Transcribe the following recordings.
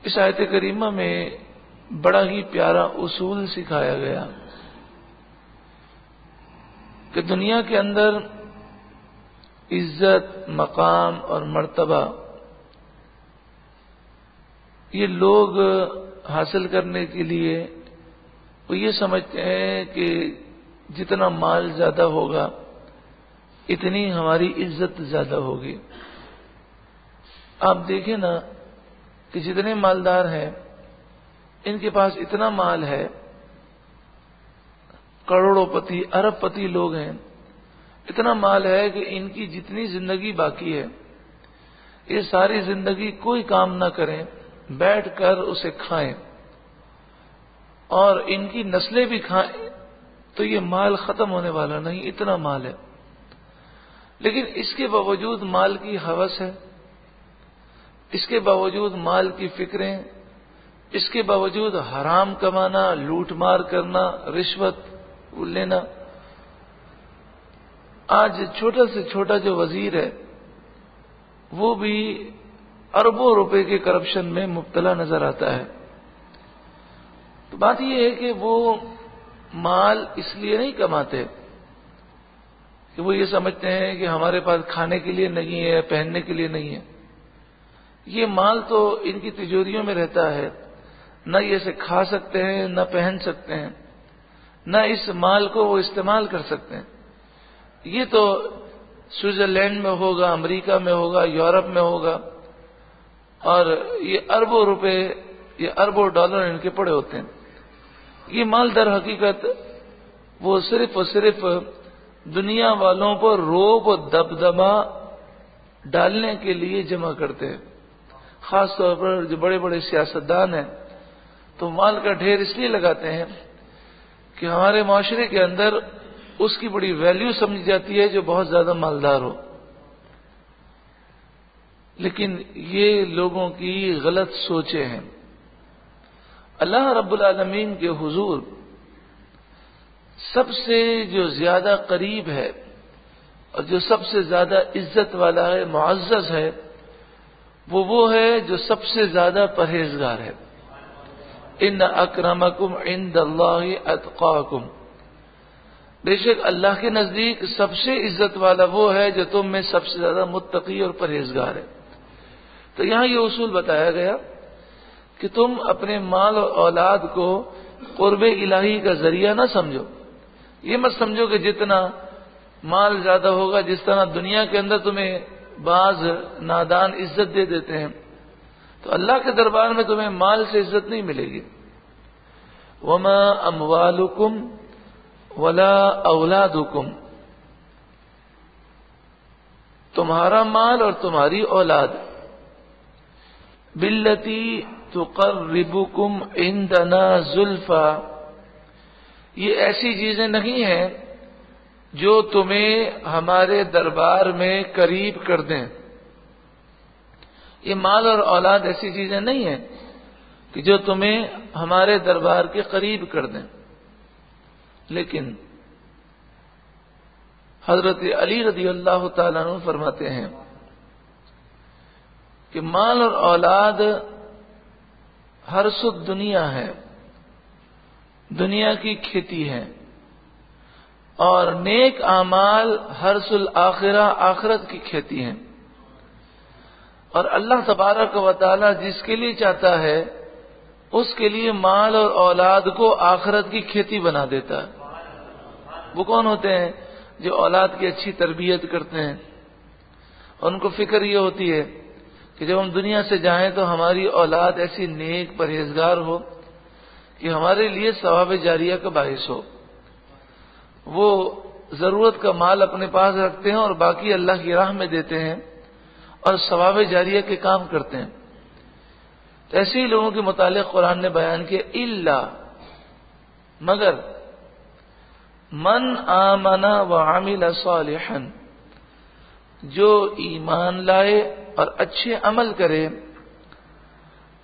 اس آیت کریمہ میں بڑا ہی پیارا اصول سکھایا گیا کہ دنیا کے اندر عزت، مقام اور مرتبہ یہ لوگ حاصل کرنے کے لیے وہ یہ سمجھتے ہیں کہ جتنا مال زیادہ ہوگا اتنی ہماری عزت زیادہ ہوگی۔ آپ دیکھیں نا کہ جتنے مالدار ہیں ان کے پاس اتنا مال ہے، کروڑوں پتی، ارب پتی لوگ ہیں، اتنا مال ہے کہ ان کی جتنی زندگی باقی ہے یہ ساری زندگی کوئی کام نہ کریں، بیٹھ کر اسے کھائیں اور ان کی نسلیں بھی کھائیں تو یہ مال ختم ہونے والا نہیں، اتنا مال ہے۔ لیکن اس کے باوجود مال کی ہوس ہے، اس کے باوجود مال کی فکریں، اس کے باوجود حرام کمانا، لوٹ مار کرنا، رشوت لینا۔ آج چھوٹا سے چھوٹا جو وزیر ہے وہ بھی اربوں روپے کے کرپشن میں مبتلا نظر آتا ہے۔ تو بات یہ ہے کہ وہ مال اس لیے نہیں کماتے کہ وہ یہ سمجھتے ہیں کہ ہمارے پاس کھانے کے لیے نہیں ہے، پہننے کے لیے نہیں ہے۔ یہ مال تو ان کی تجوریوں میں رہتا ہے، نہ یہ اسے کھا سکتے ہیں، نہ پہن سکتے ہیں، نہ اس مال کو وہ استعمال کر سکتے ہیں۔ یہ تو سوئٹزرلینڈ میں ہوگا، امریکہ میں ہوگا، یورپ میں ہوگا، اور یہ اربوں روپے، یہ اربوں ڈالر ان کے پڑے ہوتے ہیں۔ یہ مال در حقیقت وہ صرف اور صرف دنیا والوں پر روب و دبدبا ڈالنے کے لیے جمع کرتے ہیں۔ خاص طور پر جو بڑے بڑے سیاستدان ہیں تو مال کا ڈھیر اس لیے لگاتے ہیں کہ ہمارے معاشرے کے اندر اس کی بڑی ویلیو سمجھی جاتی ہے جو بہت زیادہ مالدار ہو۔ لیکن یہ لوگوں کی غلط سوچیں ہیں۔ اللہ رب العالمین کے حضور سب سے جو زیادہ قریب ہے اور جو سب سے زیادہ عزت والا ہے، معزز ہے، وہ ہے جو سب سے زیادہ پرہیزگار ہے۔ ان اکرمکم عند اللہ اتقاکم، بے شک اللہ کے نزدیک سب سے عزت والا وہ ہے جو تم میں سب سے زیادہ متقی اور پرہیزگار ہے۔ تو یہاں یہ اصول بتایا گیا کہ تم اپنے مال اور اولاد کو قرب الہی کا ذریعہ نہ سمجھو۔ یہ مت سمجھو کہ جتنا مال زیادہ ہوگا، جس طرح دنیا کے اندر تمہیں بعض نادان عزت دے دیتے ہیں تو اللہ کے دربار میں تمہیں مال سے عزت نہیں ملے گی۔ وما اموالکم ولا اولادکم، تمہارا مال اور تمہاری اولاد باللتی تقربکم عندنا زلفا، یہ ایسی چیزیں نہیں ہیں جو تمہیں ہمارے دربار میں قریب کر دیں۔ یہ مال اور اولاد ایسی چیزیں نہیں ہیں کہ جو تمہیں ہمارے دربار کے قریب کر دیں۔ لیکن حضرت علی رضی اللہ تعالیٰ عنہ فرماتے ہیں کہ مال اور اولاد حرث الدنیا ہے، دنیا کی کھیتی ہے، اور نیک اعمال حرث الآخرہ، آخرت کی کھیتی ہیں۔ اور اللہ تبارک و تعالی جس کے لیے چاہتا ہے اس کے لیے مال اور اولاد کو آخرت کی کھیتی بنا دیتا ہے۔ وہ کون ہوتے ہیں؟ جو اولاد کی اچھی تربیت کرتے ہیں، اور ان کو فکر یہ ہوتی ہے کہ جب ہم دنیا سے جائیں تو ہماری اولاد ایسی نیک پرہیزگار ہو کہ ہمارے لیے ثواب جاریہ کا باعث ہو۔ وہ ضرورت کا مال اپنے پاس رکھتے ہیں اور باقی اللہ کی راہ میں دیتے ہیں اور ثواب جاریہ کے کام کرتے ہیں۔ تو ایسے ہی لوگوں کے متعلق قرآن نے بیان کیا الا، مگر من آمن وعمل صالحا، جو ایمان لائے اور اچھے عمل کرے،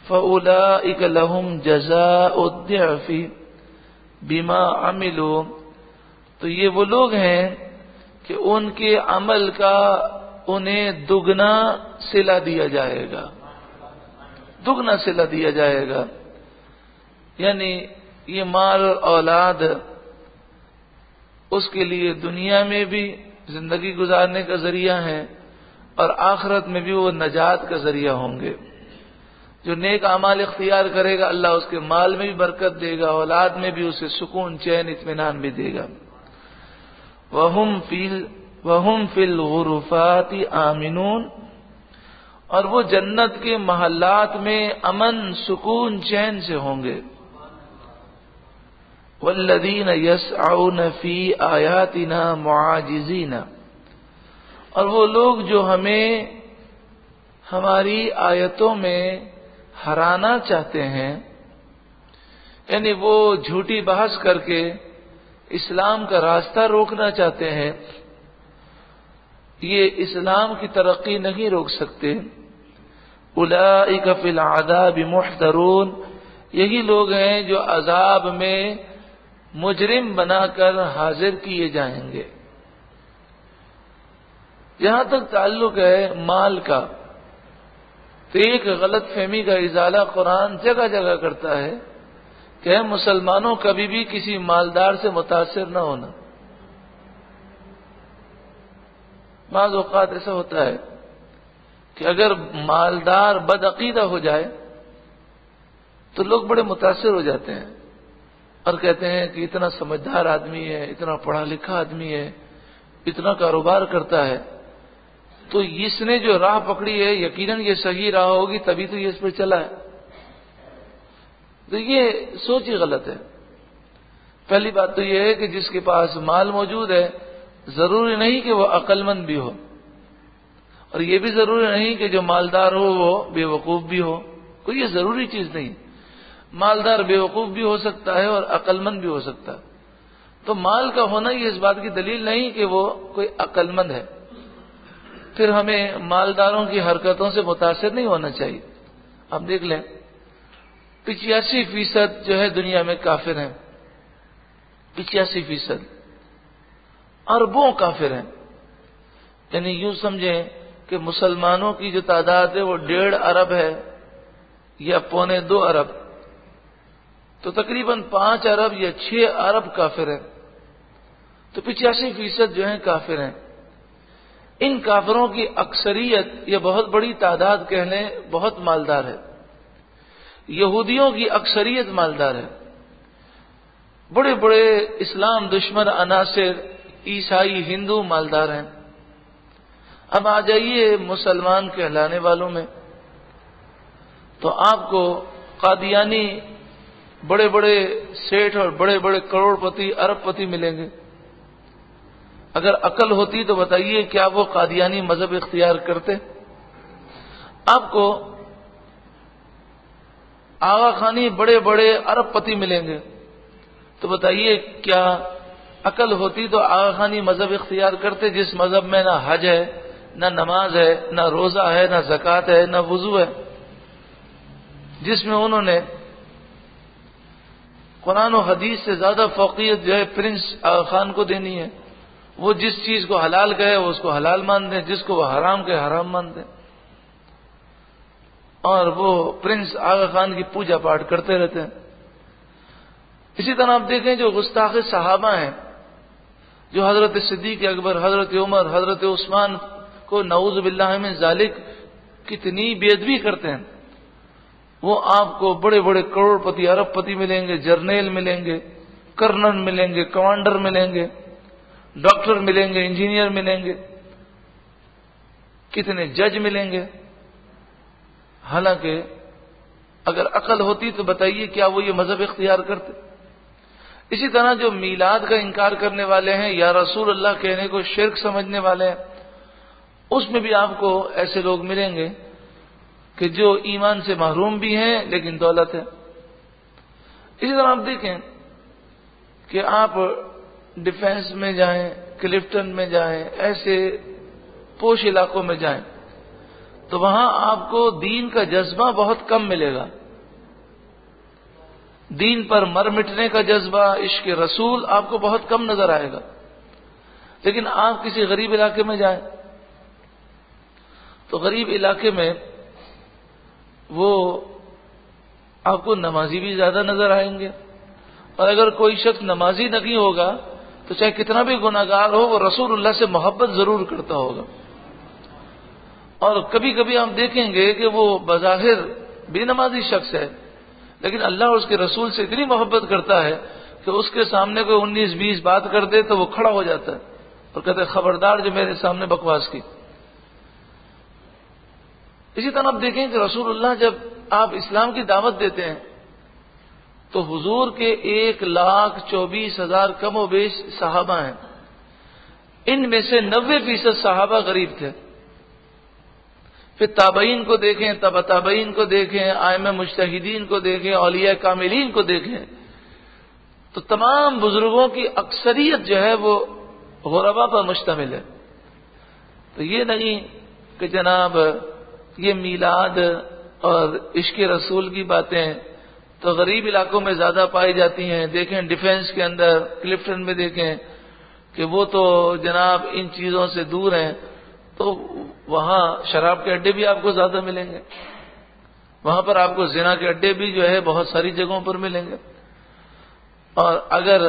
فَأُولَئِكَ لَهُمْ جَزَاءُ الضِّعْفِ بِمَا عَمِلُوا، تو یہ وہ لوگ ہیں کہ ان کے عمل کا انہیں دگنا صلہ دیا جائے گا۔ دگنا صلہ دیا جائے گا. یعنی یہ مال اور اولاد اس کے لیے دنیا میں بھی زندگی گزارنے کا ذریعہ ہے اور آخرت میں بھی وہ نجات کا ذریعہ ہوں گے. جو نیک اعمال اختیار کرے گا اللہ اس کے مال میں بھی برکت دے گا، اولاد میں بھی اسے سکون چین اطمینان بھی دے گا. وَهُمْ فِي الْغُرُفَاتِ آمِنُونَ، اور وہ جنت کے محلات میں امن سکون چین سے ہوں گے. وَالَّذِينَ يَسْعَوْنَ فِي آيَاتِنَا مُعَاجِزِينَ، اور وہ لوگ جو ہمیں ہماری آیتوں میں ہرانا چاہتے ہیں، یعنی وہ جھوٹی بحث کر کے اسلام کا راستہ روکنا چاہتے ہیں، یہ اسلام کی ترقی نہیں روک سکتے. اولئک فی العذاب محضرون، یہی لوگ ہیں جو عذاب میں مجرم بنا کر حاضر کیے جائیں گے. جہاں تک تعلق ہے مال کا، تو ایک غلط فہمی کا ازالہ قرآن جگہ جگہ کرتا ہے کہ مسلمانوں کبھی بھی کسی مالدار سے متاثر نہ ہونا. بعض اوقات ایسا ہوتا ہے کہ اگر مالدار بدعقیدہ ہو جائے تو لوگ بڑے متاثر ہو جاتے ہیں اور کہتے ہیں کہ اتنا سمجھدار آدمی ہے، اتنا پڑھا لکھا آدمی ہے، اتنا کاروبار کرتا ہے، تو اس نے جو راہ پکڑی ہے یقیناً یہ صحیح راہ ہوگی، تبھی تو یہ اس پہ چلا ہے. تو یہ سوچ ہی غلط ہے. پہلی بات تو یہ ہے کہ جس کے پاس مال موجود ہے ضروری نہیں کہ وہ عقل مند بھی ہو، اور یہ بھی ضروری نہیں کہ جو مالدار ہو وہ بے وقوف بھی ہو. کوئی یہ ضروری چیز نہیں. مالدار بے وقوف بھی ہو سکتا ہے اور عقل مند بھی ہو سکتا ہے. تو مال کا ہونا یہ اس بات کی دلیل نہیں کہ وہ کوئی عقل مند ہے. پھر ہمیں مالداروں کی حرکتوں سے متاثر نہیں ہونا چاہیے. آپ دیکھ لیں 85% جو ہے دنیا میں کافر ہیں. 85% اربوں کافر ہیں. یعنی یوں سمجھیں کہ مسلمانوں کی جو تعداد ہے وہ 1.5 ارب ہے یا 1.25 ارب، تو تقریباً 5 ارب یا 6 ارب کافر ہیں. تو 85% جو ہیں کافر ہیں. ان کافروں کی اکثریت یا بہت بڑی تعداد کہہ لیں بہت مالدار ہے. یہودیوں کی اکثریت مالدار ہے. بڑے بڑے اسلام دشمن عناصر عیسائی ہندو مالدار ہیں. اب آ جائیے مسلمان کہلانے والوں میں، تو آپ کو قادیانی بڑے بڑے سیٹھ اور بڑے بڑے کروڑ پتی ارب پتی ملیں گے. اگر عقل ہوتی تو بتائیے کیا وہ قادیانی مذہب اختیار کرتے؟ آپ کو آغا خانی بڑے بڑے ارب پتی ملیں گے، تو بتائیے کیا عقل ہوتی تو آغا خانی مذہب اختیار کرتے جس مذہب میں نہ حج ہے، نہ نماز ہے، نہ روزہ ہے، نہ زکوٰۃ ہے، نہ وضو ہے، جس میں انہوں نے قرآن و حدیث سے زیادہ فوقیت جو ہے پرنس آغا خان کو دینی ہے. وہ جس چیز کو حلال کہے وہ اس کو حلال مان دیں، جس کو وہ حرام کہے حرام مان دیں، اور وہ پرنس آغا خان کی پوجا پاٹ کرتے رہتے ہیں. اسی طرح آپ دیکھیں جو گستاخ صحابہ ہیں، جو حضرت صدیق اکبر، حضرت عمر، حضرت عثمان کو نعوذ باللہ من ذالک کتنی بے ادبی کرتے ہیں، وہ آپ کو بڑے بڑے کروڑ پتی ارب پتی ملیں گے، جرنیل ملیں گے، کرنل ملیں گے، کمانڈر ملیں گے، ڈاکٹر ملیں گے، انجینئر ملیں گے، کتنے جج ملیں گے. حالانکہ اگر عقل ہوتی تو بتائیے کیا وہ یہ مذہب اختیار کرتے؟ اسی طرح جو میلاد کا انکار کرنے والے ہیں یا رسول اللہ کہنے کو شرک سمجھنے والے ہیں، اس میں بھی آپ کو ایسے لوگ ملیں گے کہ جو ایمان سے محروم بھی ہیں لیکن دولت ہے. اسی طرح آپ دیکھیں کہ آپ ڈیفینس میں جائیں، کلفٹن میں جائیں، ایسے پوش علاقوں میں جائیں تو وہاں آپ کو دین کا جذبہ بہت کم ملے گا. دین پر مر مٹنے کا جذبہ، عشق رسول آپ کو بہت کم نظر آئے گا. لیکن آپ کسی غریب علاقے میں جائیں تو غریب علاقے میں وہ آپ کو نمازی بھی زیادہ نظر آئیں گے. اور اگر کوئی شخص نمازی نہیں ہوگا تو چاہے کتنا بھی گناہگار ہو وہ رسول اللہ سے محبت ضرور کرتا ہوگا. اور کبھی کبھی ہم دیکھیں گے کہ وہ بظاہر بے نمازی شخص ہے لیکن اللہ اور اس کے رسول سے اتنی محبت کرتا ہے کہ اس کے سامنے کوئی 19-20 بات کر دے تو وہ کھڑا ہو جاتا ہے اور کہتا ہے خبردار جو میرے سامنے بکواس کی. اسی طرح آپ دیکھیں کہ رسول اللہ جب آپ اسلام کی دعوت دیتے ہیں تو حضور کے 1,24,000 کم و بیش صحابہ ہیں. ان میں سے 90% صحابہ غریب تھے. پھر تابعین کو دیکھیں، تبع تابعین کو دیکھیں، ائمہ مجتہدین کو دیکھیں، اولیاء کاملین کو دیکھیں تو تمام بزرگوں کی اکثریت جو ہے وہ غربا پر مشتمل ہے. تو یہ نہیں کہ جناب یہ میلاد اور عشق رسول کی باتیں تو غریب علاقوں میں زیادہ پائی جاتی ہیں. دیکھیں ڈیفنس کے اندر کلفٹن میں دیکھیں کہ وہ تو جناب ان چیزوں سے دور ہیں تو وہاں شراب کے اڈے بھی آپ کو زیادہ ملیں گے. وہاں پر آپ کو زنا کے اڈے بھی جو ہے بہت ساری جگہوں پر ملیں گے. اور اگر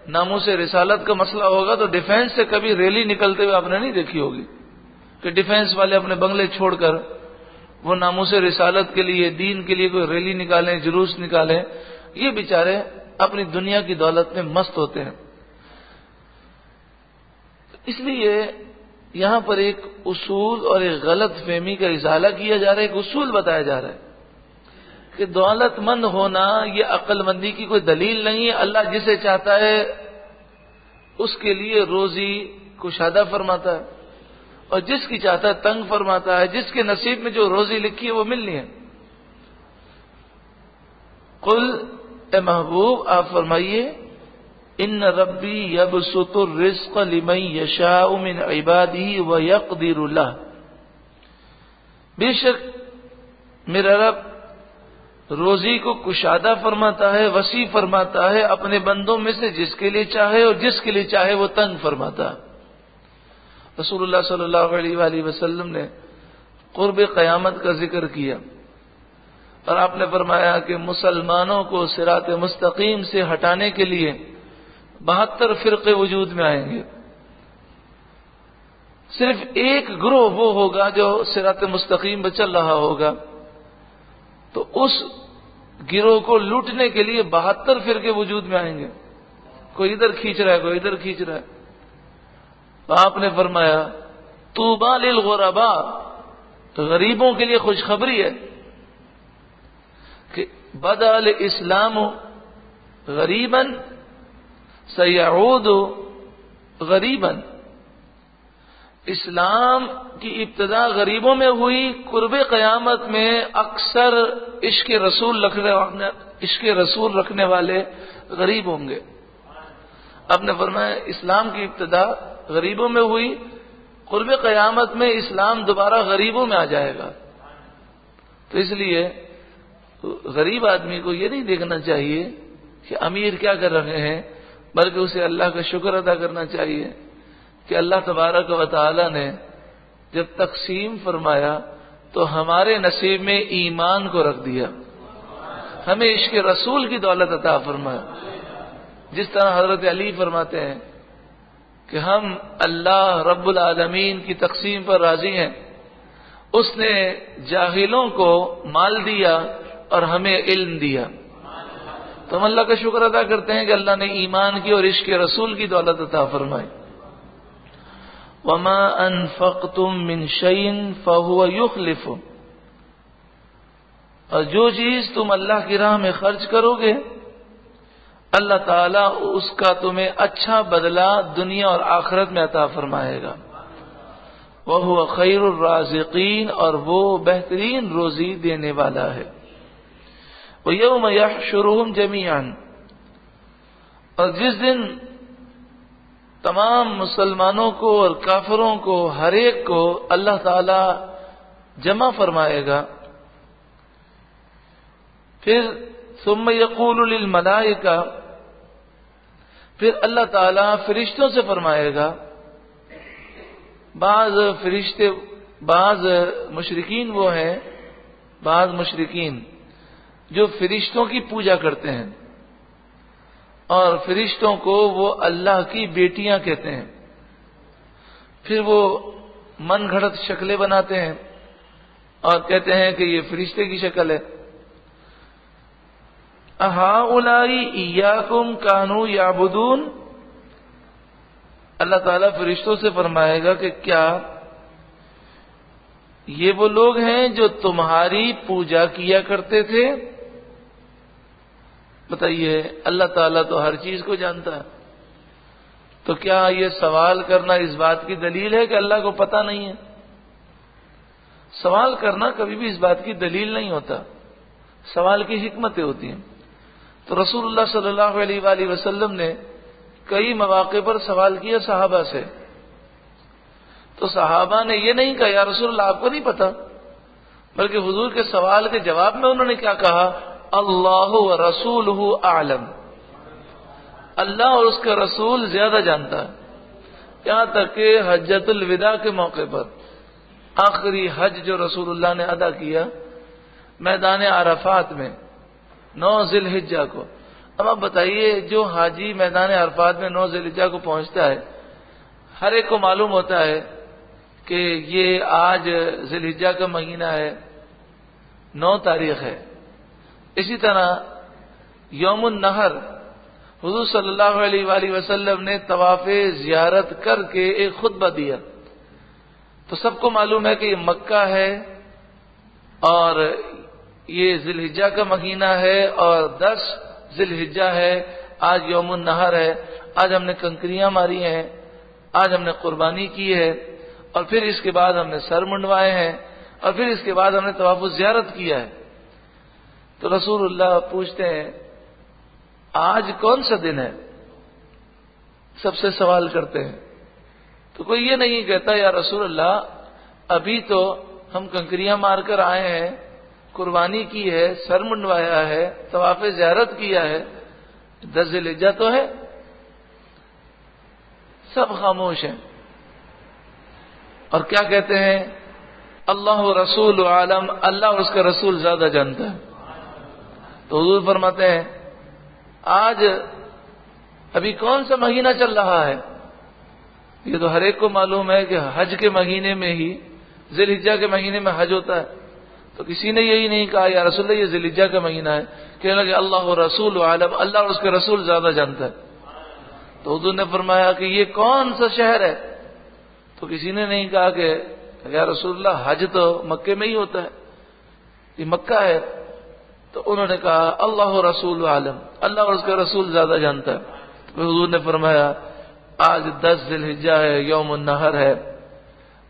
ناموس رسالت کا مسئلہ ہوگا تو ڈیفنس سے کبھی ریلی نکلتے ہوئے آپ نے نہیں دیکھی ہوگی کہ ڈیفنس والے اپنے بنگلے چھوڑ کر وہ ناموس رسالت کے لیے دین کے لیے کوئی ریلی نکالیں، جلوس نکالیں. یہ بیچارے اپنی دنیا کی دولت میں مست ہوتے ہیں. اس لیے یہاں پر ایک اصول اور ایک غلط فہمی کا ازالہ کیا جا رہا ہے. ایک اصول بتایا جا رہا ہے کہ دولت مند ہونا یہ عقل مندی کی کوئی دلیل نہیں ہے. اللہ جسے چاہتا ہے اس کے لیے روزی کشادہ فرماتا ہے اور جس کی چاہتا ہے تنگ فرماتا ہے. جس کے نصیب میں جو روزی لکھی ہے وہ ملنی ہے. قل اے محبوب آپ فرمائیے ان ربی یبسط الرزق لمن یشاء من عباده ویقدر له، بے شک میرا رب روزی کو کشادہ فرماتا ہے، وسیع فرماتا ہے اپنے بندوں میں سے جس کے لیے چاہے اور جس کے لیے چاہے وہ تنگ فرماتا ہے. رسول اللہ صلی اللہ علیہ وآلہ وسلم نے قرب قیامت کا ذکر کیا اور آپ نے فرمایا کہ مسلمانوں کو صراط مستقیم سے ہٹانے کے لیے 72 فرقے وجود میں آئیں گے. صرف ایک گروہ وہ ہوگا جو صراط مستقیم پر چل رہا ہوگا تو اس گروہ کو لوٹنے کے لیے 72 فرقے وجود میں آئیں گے. کوئی ادھر کھینچ رہا ہے، کوئی ادھر کھینچ رہا ہے. آپ نے فرمایا طوبی للغرباء، غریبوں کے لیے خوشخبری ہے کہ بدأ الاسلام غریبا سیعود غریبا. اسلام کی ابتدا غریبوں میں ہوئی، قرب قیامت میں اکثر عشق رسول رکھنے والے غریب ہوں گے. آپ نے فرمایا اسلام کی ابتدا غریبوں میں ہوئی، قرب قیامت میں اسلام دوبارہ غریبوں میں آ جائے گا. تو اس لیے غریب آدمی کو یہ نہیں دیکھنا چاہیے کہ امیر کیا کر رہے ہیں، بلکہ اسے اللہ کا شکر ادا کرنا چاہیے کہ اللہ تبارک و تعالی نے جب تقسیم فرمایا تو ہمارے نصیب میں ایمان کو رکھ دیا، ہمیں عشق رسول کی دولت عطا فرمایا. جس طرح حضرت علی فرماتے ہیں کہ ہم اللہ رب العالمین کی تقسیم پر راضی ہیں، اس نے جاہلوں کو مال دیا اور ہمیں علم دیا. تو ہم اللہ کا شکر ادا کرتے ہیں کہ اللہ نے ایمان کی اور عشق رسول کی دولت عطا فرمائی. وما انفقتم من شيء فهو يخلف، اور جو چیز تم اللہ کی راہ میں خرچ کرو گے اللہ تعالیٰ اس کا تمہیں اچھا بدلہ دنیا اور آخرت میں عطا فرمائے گا. وَهُوَ خَيْرُ الرَّازِقِينَ، اور وہ بہترین روزی دینے والا ہے. وَيَوْمَ يَحْشُرُهُمْ جَمِيعًا، اور جس دن تمام مسلمانوں کو اور کافروں کو ہر ایک کو اللہ تعالی جمع فرمائے گا. پھر ثم يقول للملائکہ، پھر اللہ تعالی فرشتوں سے فرمائے گا. بعض فرشتے، بعض مشرکین وہ ہیں، بعض مشرکین جو فرشتوں کی پوجا کرتے ہیں اور فرشتوں کو وہ اللہ کی بیٹیاں کہتے ہیں، پھر وہ من گھڑت شکلیں بناتے ہیں اور کہتے ہیں کہ یہ فرشتے کی شکل ہے۔ اہؤلاء ایاکم کانوا یعبدون، اللہ تعالیٰ فرشتوں سے فرمائے گا کہ کیا یہ وہ لوگ ہیں جو تمہاری پوجا کیا کرتے تھے؟ بتائیے، اللہ تعالیٰ تو ہر چیز کو جانتا ہے، تو کیا یہ سوال کرنا اس بات کی دلیل ہے کہ اللہ کو پتہ نہیں ہے؟ سوال کرنا کبھی بھی اس بات کی دلیل نہیں ہوتا، سوال کی حکمتیں ہوتی ہیں۔ تو رسول اللہ صلی اللہ علیہ وآلہ وسلم نے کئی مواقع پر سوال کیا صحابہ سے، تو صحابہ نے یہ نہیں کہا یا رسول اللہ آپ کو نہیں پتا، بلکہ حضور کے سوال کے جواب میں انہوں نے کیا کہا؟ اللہ و رسولہ اعلم، اللہ اور اس کے رسول زیادہ جانتا ہے۔ یہاں تک کہ حجۃ الوداع کے موقع پر، آخری حج جو رسول اللہ نے ادا کیا میدان عرفات میں 9 ذی الحجہ کو، اب آپ بتائیے جو حاجی میدان عرفات میں 9 ذی الحجہ کو پہنچتا ہے، ہر ایک کو معلوم ہوتا ہے کہ یہ آج ذی الحجہ کا مہینہ ہے، 9 تاریخ ہے۔ اسی طرح یوم النحر حضور صلی اللہ علیہ وآلہ وسلم نے طواف زیارت کر کے ایک خطبہ دیا، تو سب کو معلوم ہے کہ یہ مکہ ہے اور یہ ذی الحجہ کا مہینہ ہے اور 10 ذی الحجہ ہے، آج یوم النحر ہے، آج ہم نے کنکریاں ماری ہیں، آج ہم نے قربانی کی ہے، اور پھر اس کے بعد ہم نے سر منڈوائے ہیں، اور پھر اس کے بعد ہم نے طواف زیارت کیا ہے۔ تو رسول اللہ پوچھتے ہیں آج کون سا دن ہے؟ سب سے سوال کرتے ہیں، تو کوئی یہ نہیں کہتا یا رسول اللہ ابھی تو ہم کنکریاں مار کر آئے ہیں، قربانی کی ہے، سر منڈوایا ہے، طواف زیارت کیا ہے، 10 ذی الحجہ تو ہے۔ سب خاموش ہیں اور کیا کہتے ہیں؟ اللہ رسول عالم، اللہ اور اس کا رسول زیادہ جانتا ہے۔ تو حضور فرماتے ہیں آج ابھی کون سا مہینہ چل رہا ہے؟ یہ تو ہر ایک کو معلوم ہے کہ حج کے مہینے میں ہی، ذی الحجہ کے مہینے میں حج ہوتا ہے، تو کسی نے یہی نہیں کہا یا رسول اللہ یہ ذی الحجہ کا مہینہ ہے، کہنے لگے اللہ رسول عالم، اللہ اور اس کے رسول زیادہ جانتا ہے۔ تو حضور نے فرمایا کہ یہ کون سا شہر ہے؟ تو کسی نے نہیں کہا کہ یا رسول اللہ حج تو مکے میں ہی ہوتا ہے، یہ مکہ ہے۔ تو انہوں نے کہا اللہ رسول عالم، اللہ اور اس کا رسول زیادہ جانتا ہے۔ تو حضور نے فرمایا آج 10 ذی الحجہ ہے، یوم النحر ہے،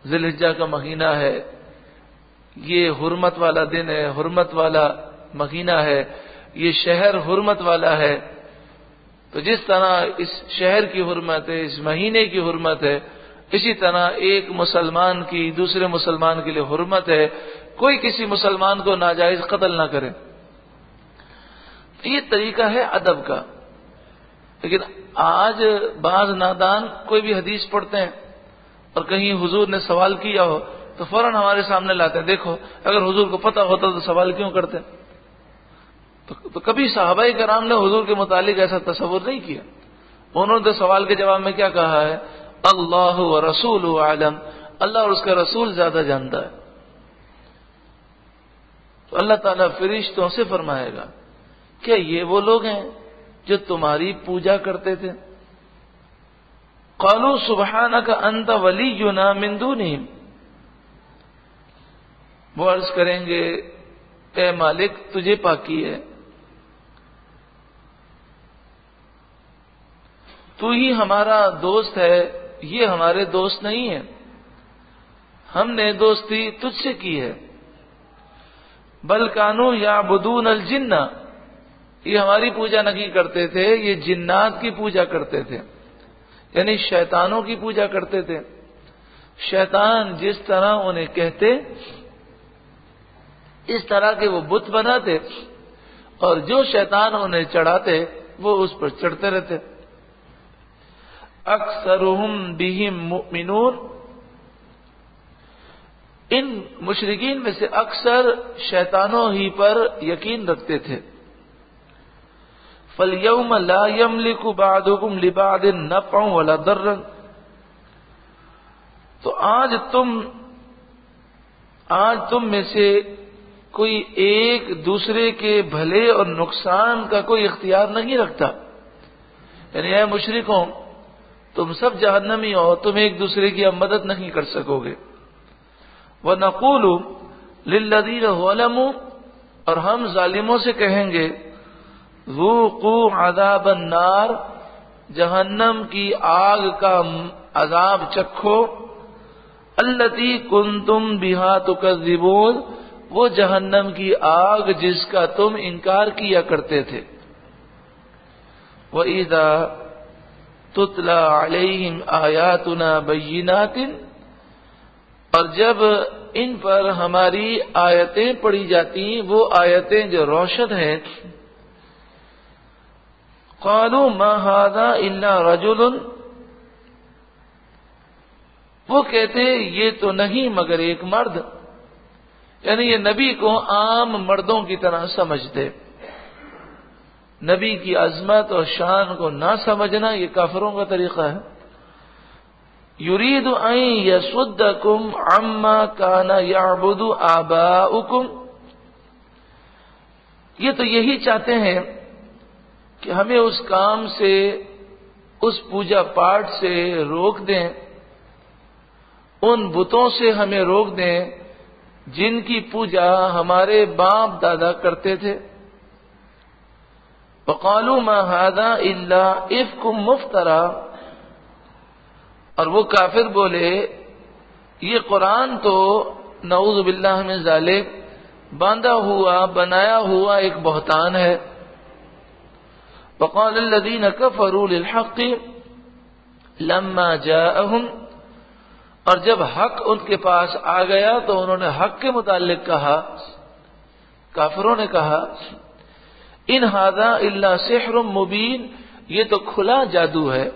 ذی الحجہ کا مہینہ ہے، یہ حرمت والا دن ہے، حرمت والا مہینہ ہے، یہ شہر حرمت والا ہے۔ تو جس طرح اس شہر کی حرمت ہے، اس مہینے کی حرمت ہے، اسی طرح ایک مسلمان کی دوسرے مسلمان کے لیے حرمت ہے، کوئی کسی مسلمان کو ناجائز قتل نہ کرے۔ یہ طریقہ ہے ادب کا۔ لیکن آج بعض نادان کوئی بھی حدیث پڑھتے ہیں اور کہیں حضور نے سوال کیا ہو تو فوراً ہمارے سامنے لاتے ہیں، دیکھو اگر حضور کو پتہ ہوتا تو سوال کیوں کرتے؟ تو کبھی صحابہ کرام نے حضور کے متعلق ایسا تصور نہیں کیا۔ انہوں نے سوال کے جواب میں کیا کہا ہے؟ اللہ و رسول عالم، اللہ اور اس کا رسول زیادہ جانتا ہے۔ تو اللہ تعالیٰ فرشتوں سے فرمائے گا کیا یہ وہ لوگ ہیں جو تمہاری پوجا کرتے تھے؟ قالوا سبحانک انت ولینا من دونہم، وہ عرض کریں گے اے مالک تجھے پاکی ہے، تو ہی ہمارا دوست ہے، یہ ہمارے دوست نہیں ہیں، ہم نے دوستی تجھ سے کی ہے۔ بل کانوا یعبدون الجن، یہ ہماری پوجا نہیں کرتے تھے، یہ جنات کی پوجا کرتے تھے، یعنی شیطانوں کی پوجا کرتے تھے۔ شیطان جس طرح انہیں کہتے اس طرح کے وہ بت بناتے، اور جو شیطان انہیں چڑھاتے وہ اس پر چڑھتے رہتے۔ اکثرهم بهم مؤمنون، ان مشرکین میں سے اکثر شیطانوں ہی پر یقین رکھتے تھے. فَالْيَوْمَ لَا يَمْلِكُ بَعْضُكُمْ لِبَعْضٍ نَفْعًا وَلَا ضَرًّا. تو آج تم میں سے کوئی ایک دوسرے کے بھلے اور نقصان کا کوئی اختیار نہیں رکھتا. یعنی اے مشرکوں، تم سب جہنمی ہو، تم ایک دوسرے کی اب مدد نہیں کر سکو گے. وَنَقُولُ لِلَّذِينَ ظَلَمُوا، اور ہم ظالموں سے کہیں گے ذُوقُوا عَذَابَ النَّارِ، جہنم کی آگ کا عذاب چکھو. الَّتِي كُنتُمْ بِهَا تُكَذِّبُونَ، وہ جہنم کی آگ جس کا تم انکار کیا کرتے تھے. وَإِذَا تُتْلَى عَلَيْهِمْ آيَاتُنَا بَيِّنَاتٍ، اور جب ان پر ہماری آیتیں پڑھی جاتی وہ آیتیں جو روشن ہیں، قالوا ما هذا الا رجل، وہ کہتے یہ تو نہیں مگر ایک مرد. یعنی یہ نبی کو عام مردوں کی طرح سمجھتے. نبی کی عظمت اور شان کو نہ سمجھنا یہ کافروں کا طریقہ ہے. یرید ان یصدکم عما کان یعبد آباؤکم، یہ تو یہی چاہتے ہیں کہ ہمیں اس کام سے، اس پوجا پاٹ سے روک دیں، ان بتوں سے ہمیں روک دیں جن کی پوجا ہمارے باپ دادا کرتے تھے. وقالوا ما هذا الا افک مفترا، اور وہ کافر بولے یہ قرآن تو نعوذ باللہ من ذالک باندھا ہوا بنایا ہوا ایک بہتان ہے. وقال الذين كفروا للحق لما جاءهم، اور جب حق ان کے پاس آ گیا تو انہوں نے حق کے متعلق کہا، کافروں نے کہا ان هذا الا سحر مبین، یہ تو کھلا جادو ہے.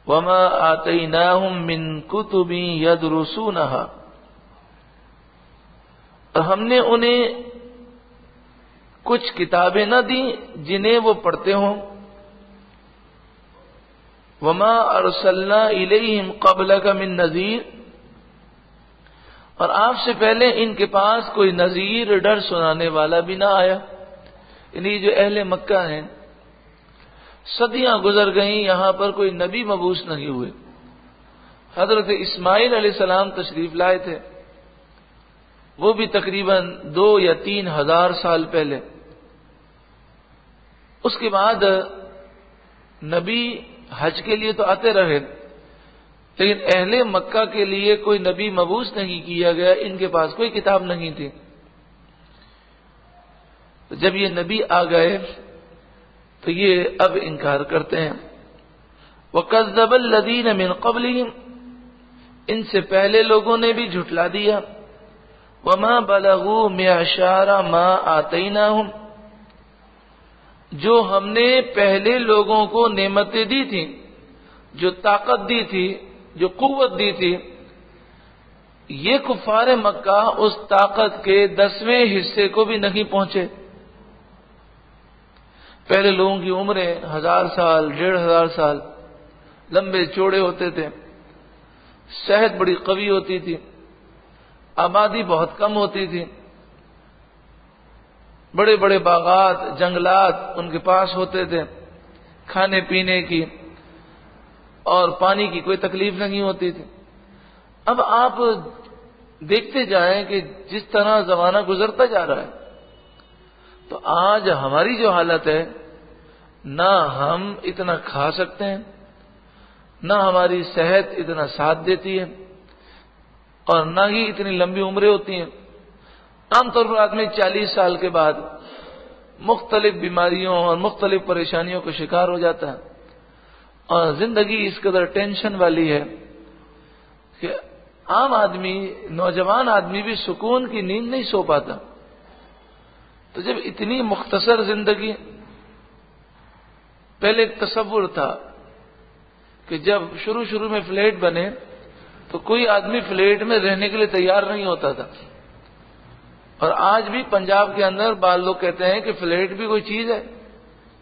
وما آتیناہم من کتب یدرسونہا، اور ہم نے انہیں کچھ کتابیں نہ دیں جنہیں وہ پڑھتے ہوں. وما ارسلنا الیہم قبلک من نذیر، اور آپ سے پہلے ان کے پاس کوئی نذیر ڈر سنانے والا بھی نہ آیا. یعنی جو اہل مکہ ہیں، صدیاں گزر گئیں، یہاں پر کوئی نبی مبعوث نہیں ہوئے. حضرت اسماعیل علیہ السلام تشریف لائے تھے، وہ بھی تقریباً 2 یا 3 ہزار سال پہلے. اس کے بعد نبی حج کے لیے تو آتے رہے، لیکن اہل مکہ کے لیے کوئی نبی مبعوث نہیں کیا گیا، ان کے پاس کوئی کتاب نہیں تھی. تو جب یہ نبی آ گئے تو یہ اب انکار کرتے ہیں. وَكَذَّبَ الَّذِينَ مِن قَبْلِهِمْ، ان سے پہلے لوگوں نے بھی جھٹلا دیا. وَمَا بَلَغُوا مِعْشَارَ مَا آتَيْنَاهُمْ، جو ہم نے پہلے لوگوں کو نعمتیں دی تھیں، جو طاقت دی تھی، جو قوت دی تھی، یہ کفار مکہ اس طاقت کے 10ویں حصے کو بھی نہیں پہنچے. پہلے لوگوں کی عمریں 1000 سال 1500 سال لمبے چوڑے ہوتے تھے، صحت بڑی قوی ہوتی تھی، آبادی بہت کم ہوتی تھی، بڑے بڑے باغات جنگلات ان کے پاس ہوتے تھے، کھانے پینے کی اور پانی کی کوئی تکلیف نہیں ہوتی تھی. اب آپ دیکھتے جائیں کہ جس طرح زمانہ گزرتا جا رہا ہے، تو آج ہماری جو حالت ہے، نہ ہم اتنا کھا سکتے ہیں، نہ ہماری صحت اتنا ساتھ دیتی ہے، اور نہ ہی اتنی لمبی عمریں ہوتی ہیں. عام طور پر آدمی 40 سال کے بعد مختلف بیماریوں اور مختلف پریشانیوں کا شکار ہو جاتا ہے، اور زندگی اس قدر ٹینشن والی ہے کہ عام آدمی، نوجوان آدمی بھی سکون کی نیند نہیں سو پاتا. تو جب اتنی مختصر زندگی، پہلے ایک تصور تھا کہ جب شروع میں فلیٹ بنے تو کوئی آدمی فلیٹ میں رہنے کے لیے تیار نہیں ہوتا تھا. اور آج بھی پنجاب کے اندر بعض لوگ کہتے ہیں کہ فلیٹ بھی کوئی چیز ہے،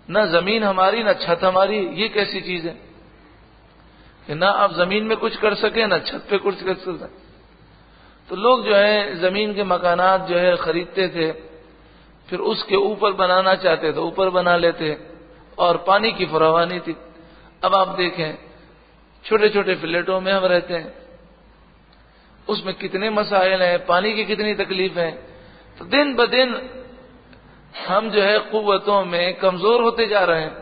نہ زمین ہماری نہ چھت ہماری، یہ کیسی چیز ہے کہ نہ آپ زمین میں کچھ کر سکیں نہ چھت پہ کچھ کر سکیں. تو لوگ جو ہے زمین کے مکانات جو ہے خریدتے تھے، پھر اس کے اوپر بنانا چاہتے تو اوپر بنا لیتے، اور پانی کی فراوانی تھی. اب آپ دیکھیں چھوٹے چھوٹے فلیٹوں میں ہم رہتے ہیں، اس میں کتنے مسائل ہیں، پانی کی کتنی تکلیف ہے. تو دن بدن ہم جو ہے قوتوں میں کمزور ہوتے جا رہے ہیں،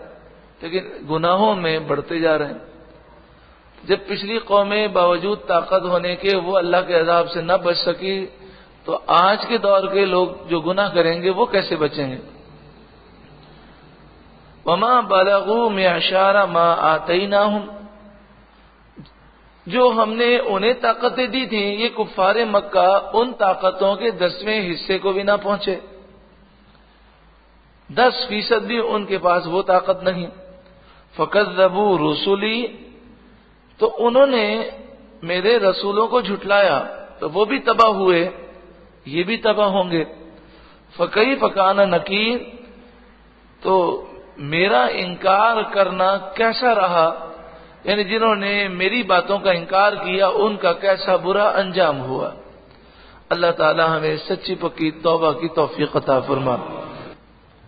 لیکن گناہوں میں بڑھتے جا رہے ہیں. جب پچھلی قومیں باوجود طاقت ہونے کے وہ اللہ کے عذاب سے نہ بچ سکی، تو آج کے دور کے لوگ جو گناہ کریں گے وہ کیسے بچیں گے؟ وما بلغوا معشار ما آتیناہم، جو ہم نے انہیں طاقتیں دی تھیں یہ کفار مکہ ان طاقتوں کے 10ویں حصے کو بھی نہ پہنچے، 10% بھی ان کے پاس وہ طاقت نہیں. فکذبوا رسلی، تو انہوں نے میرے رسولوں کو جھٹلایا تو وہ بھی تباہ ہوئے، یہ بھی تباہ ہوں گے. فکیف کان نکیر، تو میرا انکار کرنا کیسا رہا، یعنی جنہوں نے میری باتوں کا انکار کیا ان کا کیسا برا انجام ہوا. اللہ تعالی ہمیں سچی پکی توبہ کی توفیق عطا فرما.